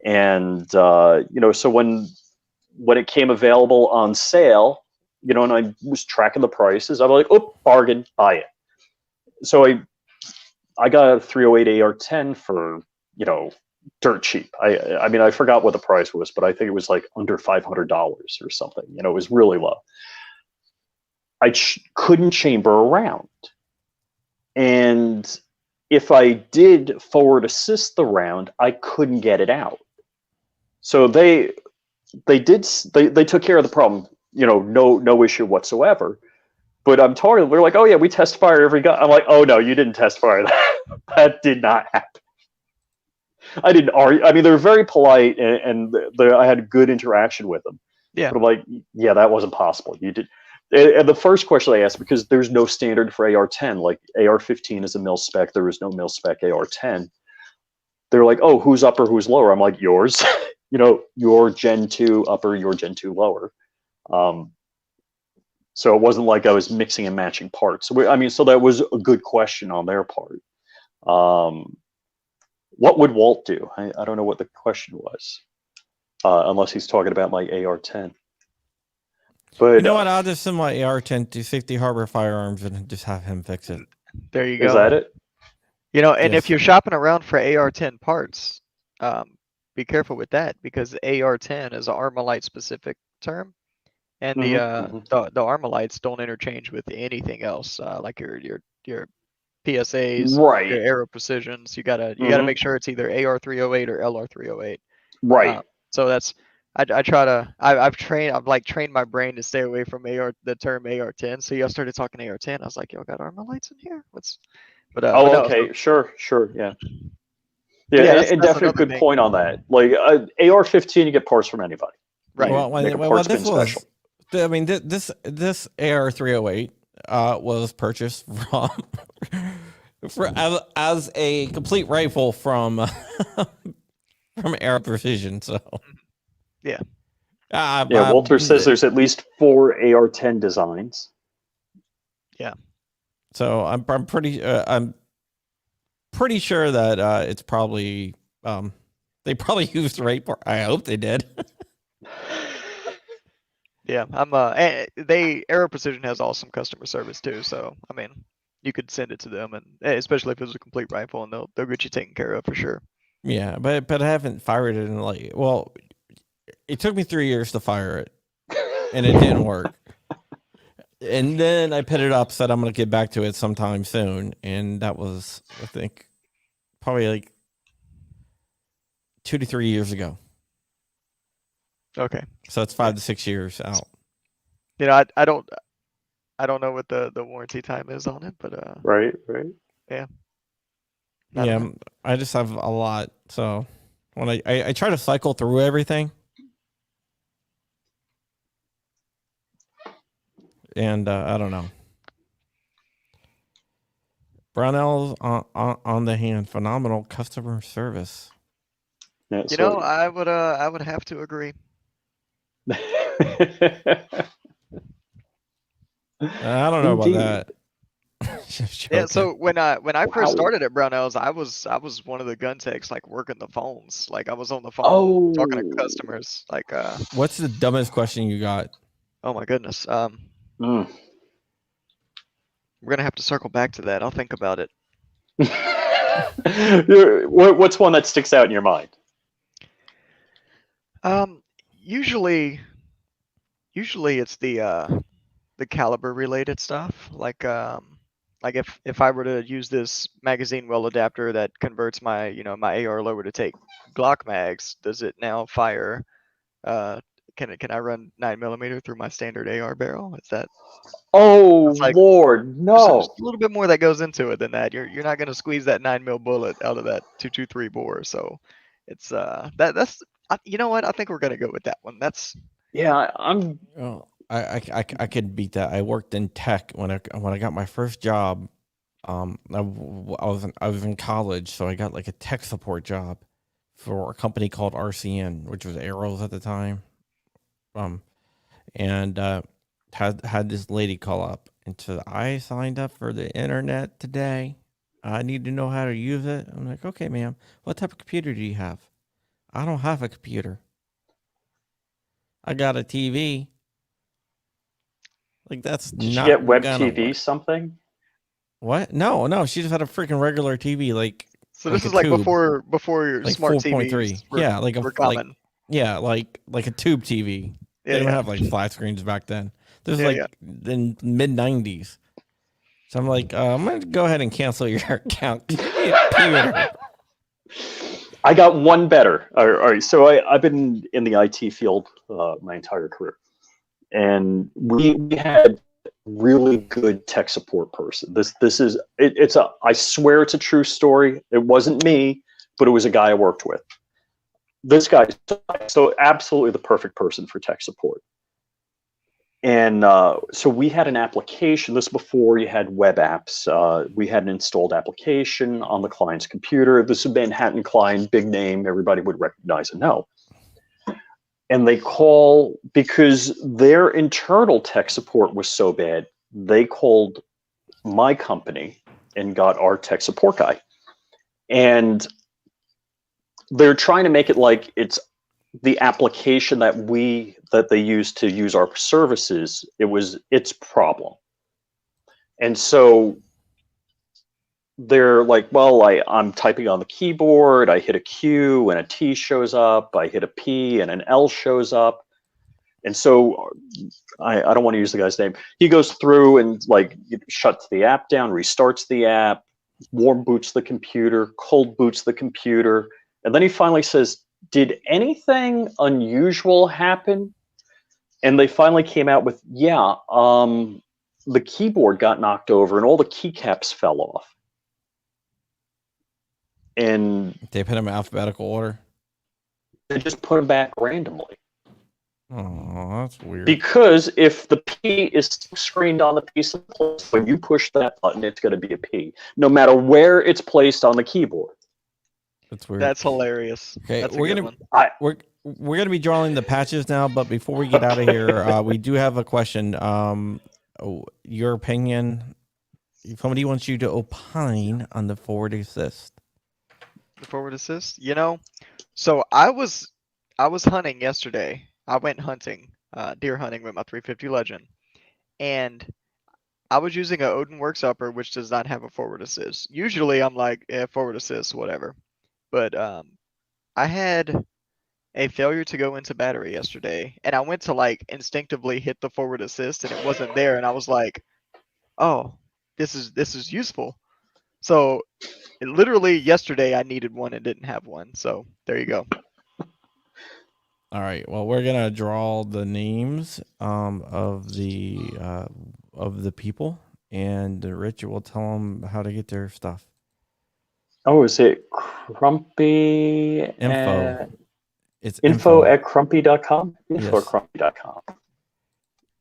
And, so when it came available on sale, and I was tracking the prices. I'm like, oh, bargain, buy it. So I got a 308 AR-10 for, dirt cheap. I mean, I forgot what the price was, but I think it was like under $500 or something. It was really low. I couldn't chamber a round. And if I did forward assist the round, I couldn't get it out. So they took care of the problem, no issue whatsoever. But I'm talking, they're like, oh yeah, we test fire every gun. I'm like, oh no, you didn't test fire that. That did not happen. I didn't argue. I mean, they were very polite, and I had a good interaction with them. Yeah. But I'm like, yeah, that wasn't possible. You did. And the first question I asked, because there's no standard for AR-10, like AR-15 is a mil spec, there is no mil spec AR-10. They're like, oh, who's upper, who's lower? I'm like, yours. Your Gen 2 upper, your Gen 2 lower. So it wasn't like I was mixing and matching parts. So that was a good question on their part. What would Walt do? I don't know what the question was, unless he's talking about my AR-10. But You know what? I'll just send my AR-10 to Safety Harbor Firearms and just have him fix it. There you go. Is that it? And Yes. if you're shopping around for AR-10 parts, be careful with that, because AR-10 is an Armalite specific term, and the Armalites don't interchange with anything else, like your PSAs, Right. your Aero Precisions. You gotta make sure it's either AR-308 or LR-308. Right. So that's I've trained my brain to stay away from the term AR-10. So y'all started talking AR-10. I was like, y'all got Armalites in here? But no, okay, sure, yeah. Yeah, Yeah, that's and definitely a another good thing. point on that. Like AR-15, you get parts from anybody. Right. Well, Make a parts bin special. I mean, this AR-308 was purchased as a complete rifle from Air Precision. So Yeah. Yeah, Walter says there's at least 4 AR-10 designs. Yeah. So I'm pretty sure that it's probably they probably used the right part. I hope they did. Yeah, Aero Precision has awesome customer service too. So I mean, you could send it to them, and especially if it's a complete rifle, and they'll get you taken care of for sure. Yeah, but I haven't fired it in it took me 3 years to fire it, and it didn't work. And then I put it up, said I'm going to get back to it sometime soon, and that was, I think, probably like 2 to 3 years ago. Okay. So it's 5 to 6 years out. I don't know what the warranty time is on it, but Right. Yeah. Yeah, I just have a lot. So when I try to cycle through everything, and I don't know. Brownell's on the hand, phenomenal customer service. Yeah, I would have to agree. I don't know about that. Yeah, so when I first Wow. started at Brownells, I was one of the gun techs, like working the phones. Like I was on the phone talking to customers. Like What's the dumbest question you got? oh my goodness. Mm. We're gonna have to circle back to that. I'll think about it. What's one that sticks out in your mind? Usually it's the caliber related stuff. Like if I were to use this magazine well adapter that converts my my AR lower to take Glock mags, does it now fire? Can I run 9mm through my standard AR barrel? Is that? Oh like- Lord, no! There's a little bit more that goes into it than that. You're not gonna squeeze that 9mm bullet out of that 223 bore. So it's that's you know what? I think we're gonna go with that one. That's Yeah, I'm. Oh, I could beat that. I worked in tech when I got my first job. I was in college, so I got like a tech support job for a company called RCN, which was Arrows at the time. And had this lady call up and said, I signed up for the internet today. I need to know how to use it. I'm like, okay, ma'am. What type of computer do you have? I don't have a computer. I got a TV. Like that's Did she not get web gonna TV work. something? What? No. She just had a freaking regular TV, like So like this a is like tube, before your like smart 4.3. TVs Yeah, like were common. like a tube TV. They didn't have like flat screens back then. This was like in mid '90s. So I'm like, I'm gonna go ahead and cancel your account. Computer. I got one better. All right, so I've been in the IT field my entire career, and we had really good tech support person. This is it's a, I swear it's a true story. It wasn't me, but it was a guy I worked with. This guy, so absolutely the perfect person for tech support. And so we had an application. This before you had web apps. We had an installed application on the client's computer. This is Manhattan client, big name. Everybody would recognize and know. And they call, because their internal tech support was so bad, they called my company and got our tech support guy. And they're trying to make it like it's the application that they use to use our services. It was its problem. And so they're like, well, I'm typing on the keyboard, I hit a Q and a T shows up, I hit a P and an L shows up. And so I don't want to use the guy's name. He goes through and like shuts the app down, restarts the app, warm boots the computer, cold boots the computer. And then he finally says, did anything unusual happen? And they finally came out with, yeah, the keyboard got knocked over and all the keycaps fell off. And they put them in alphabetical order. They just put them back randomly. Oh, that's weird. Because if the P is screened on the piece of place, when you push that button, it's going to be a P, no matter where it's placed on the keyboard. That's weird. That's hilarious. Okay, That's we're gonna be drawing the patches now, but before we get out of here, we do have a question. Your opinion. Somebody wants you to opine on the forward assist. The forward assist, so I was hunting yesterday. I went hunting, deer hunting with my 350 Legend, and I was using a Odin Works upper, which does not have a forward assist. Usually, I'm like, forward assist, whatever. But I had a failure to go into battery yesterday, and I went to like instinctively hit the forward assist, and it wasn't there, and I was like, oh, this is useful. So literally yesterday I needed one and didn't have one. So there you go. All right. Well, we're gonna draw the names of the people, and Rich will tell them how to get their stuff. Oh, is it Crumpy? Info. It's info at Crumpy.com? Info yes. at Crumpy.com.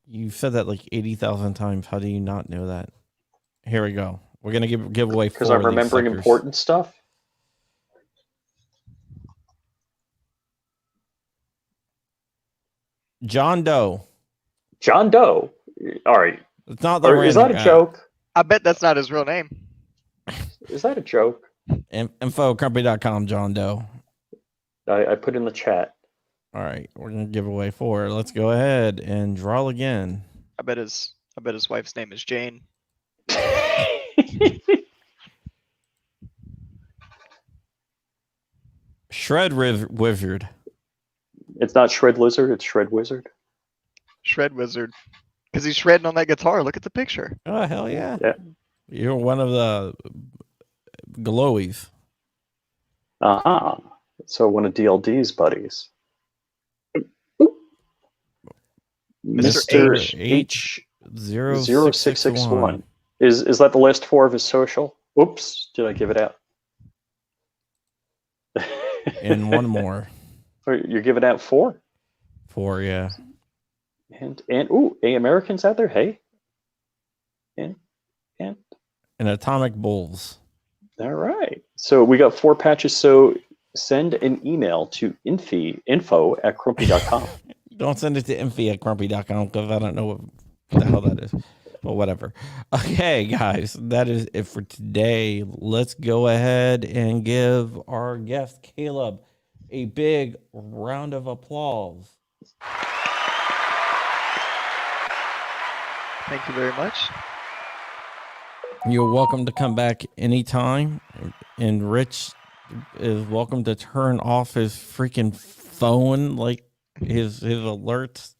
You've said that like 80,000 times. How do you not know that? Here we go. We're going to give away 4 because I'm remembering important stuff. John Doe. John Doe. All right. It's not the is that a joke? I bet that's not his real name. Is that a joke? Info@crumpy.com, John Doe. I put in the chat. All right, we're gonna give away 4. Let's go ahead and draw again. I bet his wife's name is Jane. Shred Wizard. It's not Shred Lizard. It's Shred Wizard. Shred Wizard, because he's shredding on that guitar. Look at the picture. Oh hell yeah! Yeah. You're one of the glowies. So one of DLD's buddies. Mr. H 0661. Is that the last 4 of his social? Oops, did I give it out? And one more. You're giving out 4? 4, yeah. And Americans out there, hey. And Atomic Bulls. All right. So we got 4 patches. So send an email to info@crumpy.com. Don't send it to info@crumpy.com because I don't know what the hell that is. But whatever. Okay, guys, that is it for today. Let's go ahead and give our guest, Caleb, a big round of applause. Thank you very much. You're welcome to come back anytime. And Rich is welcome to turn off his freaking phone, like his alerts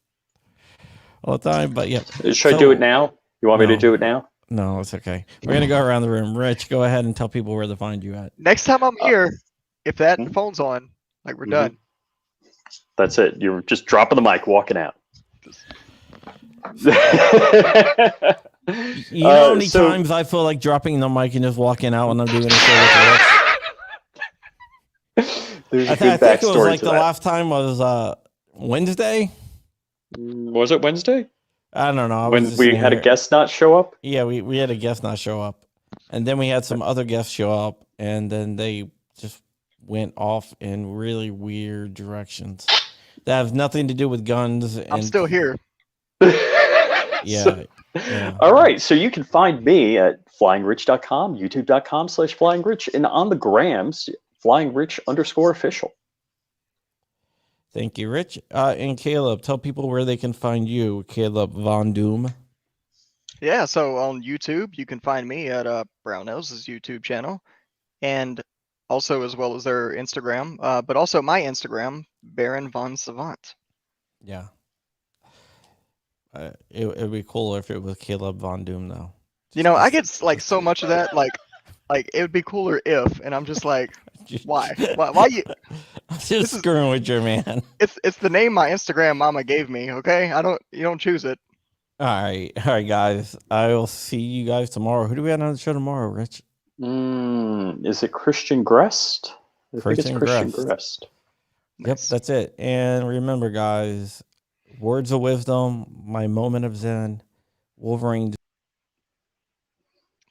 all the time. But yeah. Should I do it now? You want me to do it now? No, it's okay. We're going to go around the room. Rich, go ahead and tell people where to find you at. Next time I'm here, if that phone's on, like we're done. That's it. You're just dropping the mic, walking out. You know how many times I feel like dropping the mic and just walking out when I'm doing a show with Rich? There's a I good think it was backstory like to the that. last time was Wednesday. Was it Wednesday? I don't know. When we had a guest not show up? Yeah, we had a guest not show up. And then we had some other guests show up, and then they just went off in really weird directions that have nothing to do with guns. And I'm still here. Yeah. All right. So you can find me at flyingrich.com, youtube.com/flyingrich, and on the grams, flyingrich_official. Thank you, Rich. And Caleb, tell people where they can find you, Caleb Von Doom. Yeah, so on YouTube, you can find me at Brownell's YouTube channel, and also as well as their Instagram, but also my Instagram, Baron Von Savant. Yeah. It'd be cooler if it was Caleb Von Doom, though. You know, I get like so much of that, like it would be cooler if, and I'm just like, why you? I'm just screwing with your man. It's the name my Instagram mama gave me. Okay, you don't choose it. All right, guys. I will see you guys tomorrow. Who do we have on the show tomorrow, Rich? Is it Christian Grest? I think it's Christian Grest. Yep, that's it. And remember, guys, words of wisdom, my moment of zen, Wolverine.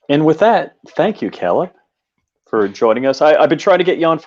And with that, thank you, Caleb, for joining us. I've been trying to get you on for